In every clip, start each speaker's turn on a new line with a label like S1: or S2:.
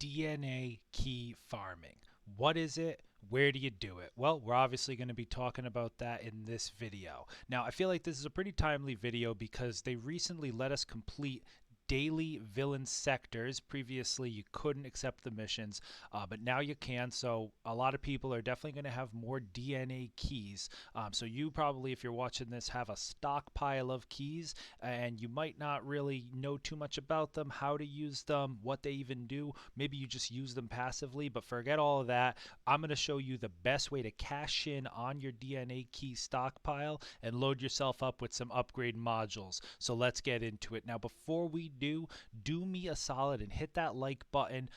S1: DNA key farming. What is it? Where do you do it? Well, we're obviously going to be talking about that in this video. Now, I feel like this is a pretty timely video because they recently let us complete daily villain sectors. Previously, you couldn't accept the missions, but now you can. So a lot of people are definitely going to have more DNA keys. So you probably, if you're watching this, have a stockpile of keys, and you might not really know too much about them, how to use them, what they even do. Maybe you just use them passively, but forget all of that. I'm going to show you the best way to cash in on your DNA key stockpile and load yourself up with some upgrade modules. So let's get into it. Now, before we do me a solid and hit that like button,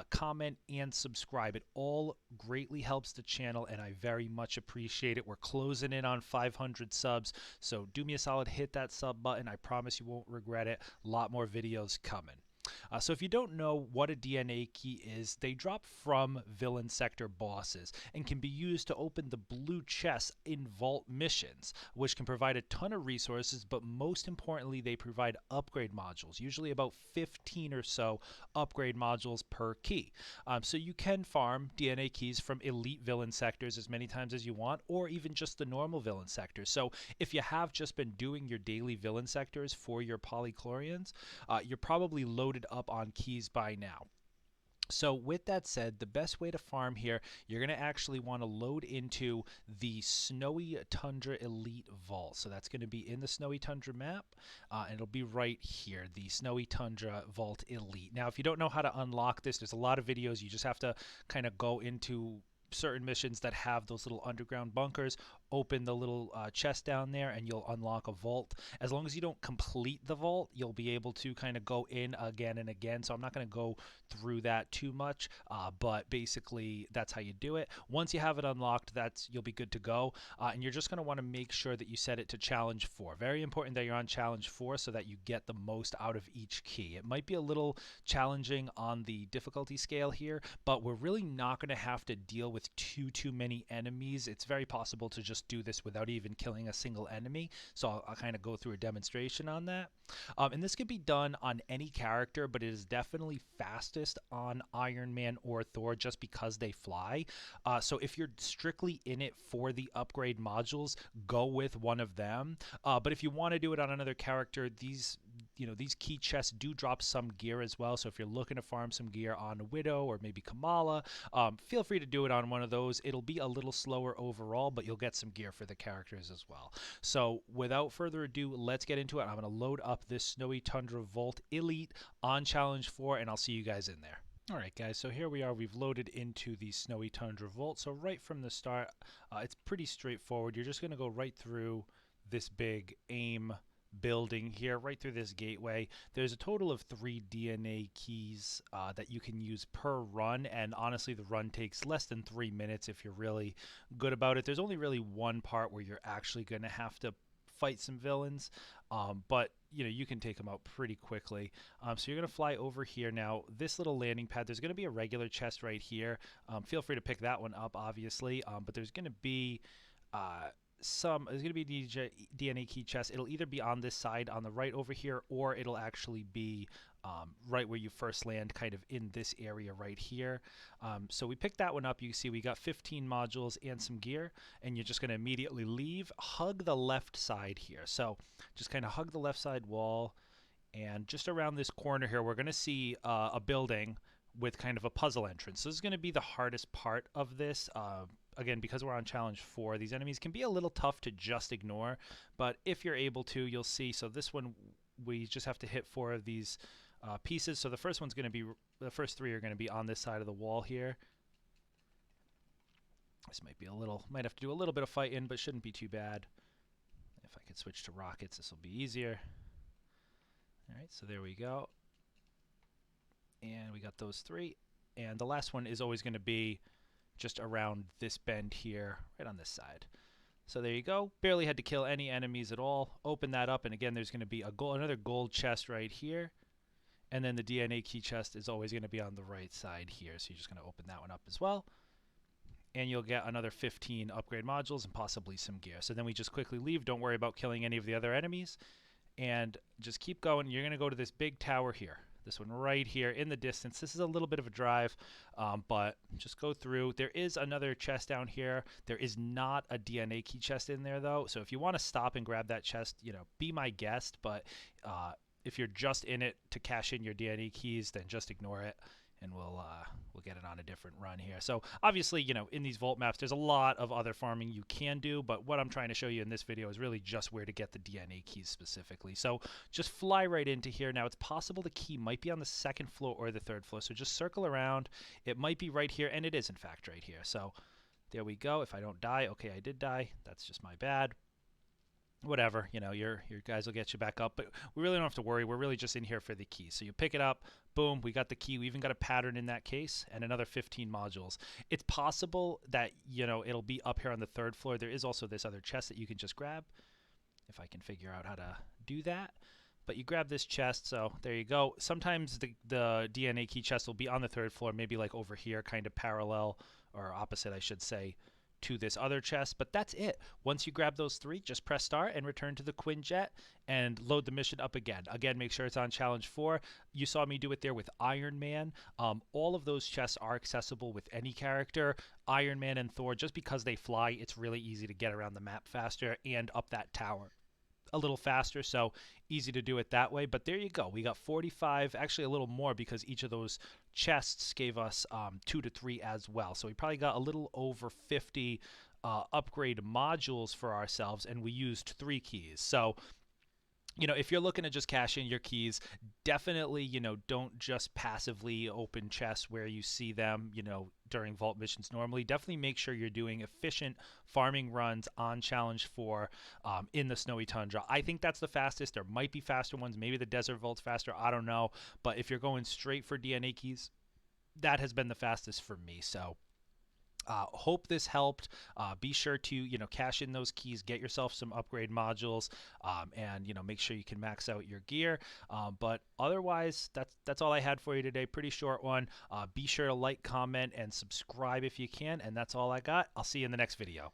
S1: comment, and subscribe. It all greatly helps the channel, and I very much appreciate it. We're closing in on 500 subs, so do me a solid, hit that sub button. I promise you won't regret it. A lot more videos coming. So if you don't know what a DNA key is, they drop from villain sector bosses and can be used to open the blue chests in vault missions, which can provide a ton of resources, but most importantly, they provide upgrade modules, usually about 15 or so upgrade modules per key. So you can farm DNA keys from elite villain sectors as many times as you want, or even just the normal villain sectors. So if you have just been doing your daily villain sectors for your polychlorians, you're probably loaded up on keys by now. So with that said, the best way to farm here, you're going to actually want to load into the Snowy Tundra Elite Vault. So that's going to be in the Snowy Tundra map, and it'll be right here, the Snowy Tundra Vault Elite. Now, if you don't know how to unlock this, there's a lot of videos. You just have to kind of go into certain missions that have those little underground bunkers, open the little chest down there, and you'll unlock a vault. As long as you don't complete the vault, you'll be able to kind of go in again and again. So I'm not going to go through that too much, but basically that's how you do it. Once you have it unlocked, you'll be good to go, and you're just going to want to make sure that you set it to challenge 4. Very important that you're on challenge 4 so that you get the most out of each key. It might be a little challenging on the difficulty scale here, but we're really not going to have to deal with too many enemies. It's very possible to just do this without even killing a single enemy, so I'll kind of go through a demonstration on that. And this can be done on any character, but it is definitely fastest on Iron Man or Thor just because they fly. So if you're strictly in it for the upgrade modules, go with one of them. But if you want to do it on another character, these key chests do drop some gear as well. So if you're looking to farm some gear on Widow or maybe Kamala, feel free to do it on one of those. It'll be a little slower overall, but you'll get some gear for the characters as well. So without further ado, let's get into it. I'm going to load up this Snowy Tundra Vault Elite on Challenge 4, and I'll see you guys in there. Alright guys, so here we are. We've loaded into the Snowy Tundra Vault. So right from the start, it's pretty straightforward. You're just going to go right through this big AIM building here, right through this gateway. There's a total of 3 DNA keys that you can use per run, and honestly the run takes less than 3 minutes if you're really good about it. There's only really one part where you're actually going to have to fight some villains, but you can take them out pretty quickly. So you're going to fly over here. Now this little landing pad, there's going to be a regular chest right here. Feel free to pick that one up, obviously, but there's going to be there's going to be DNA key chest. It'll either be on this side on the right over here, or it'll actually be right where you first land, kind of in this area right here. So we picked that one up. You see we got 15 modules and some gear, and you're just going to immediately leave. Hug the left side here. So just kind of hug the left side wall, and just around this corner here, we're going to see a building with kind of a puzzle entrance. So this is going to be the hardest part of this. Again, because we're on challenge 4, these enemies can be a little tough to just ignore, but if you're able to, you'll see. So this one, we just have to hit 4 of these pieces. So the first one's going to be, the first 3 are going to be on this side of the wall here. This might be might have to do a little bit of fighting, but shouldn't be too bad. If I could switch to rockets, this will be easier. All right, so there we go. And we got those 3. And the last one is always going to be just around this bend here, right on this side. So there you go. Barely had to kill any enemies at all. Open that up, and again, there's going to be another gold chest right here. And then the DNA key chest is always going to be on the right side here. So you're just going to open that one up as well. And you'll get another 15 upgrade modules and possibly some gear. So then we just quickly leave. Don't worry about killing any of the other enemies. And just keep going. You're going to go to this big tower here. This one right here in the distance. This is a little bit of a drive, but just go through. There is another chest down here. There is not a DNA key chest in there though. So if you want to stop and grab that chest, be my guest. But if you're just in it to cash in your DNA keys, then just ignore it, and we'll get it on a different run here. So obviously, in these vault maps, there's a lot of other farming you can do, but what I'm trying to show you in this video is really just where to get the DNA keys specifically. So just fly right into here. Now, it's possible the key might be on the second floor or the third floor, so just circle around. It might be right here, and it is in fact right here. So there we go. If I don't die, okay, I did die. That's just my bad. Whatever, your guys will get you back up, but we really don't have to worry. We're really just in here for the key. So you pick it up, boom, we got the key. We even got a pattern in that case and another 15 modules. It's possible that, it'll be up here on the third floor. There is also this other chest that you can just grab, if I can figure out how to do that. But you grab this chest, so there you go. Sometimes the DNA key chest will be on the third floor, maybe like over here, kind of parallel, or opposite, I should say, to this other chest, but that's it. Once you grab those 3, just press start and return to the Quinjet and load the mission up again. Again, make sure it's on challenge 4. You saw me do it there with Iron Man. All of those chests are accessible with any character. Iron Man and Thor, just because they fly, it's really easy to get around the map faster and up that tower a little faster, so easy to do it that way. But there you go. We got 45, actually a little more, because each of those chests gave us 2 to 3 as well. So we probably got a little over 50 upgrade modules for ourselves, and we used 3 keys. So if you're looking to just cash in your keys, definitely, don't just passively open chests where you see them, during vault missions normally. Definitely make sure you're doing efficient farming runs on challenge 4 in the snowy tundra. I think that's the fastest. There might be faster ones. Maybe the desert vault's faster. I don't know. But if you're going straight for DNA keys, that has been the fastest for me. So hope this helped. Be sure to cash in those keys, get yourself some upgrade modules, and make sure you can max out your gear. But otherwise, that's all I had for you today. Pretty short one. Be sure to like, comment, and subscribe if you can. And that's all I got. I'll see you in the next video.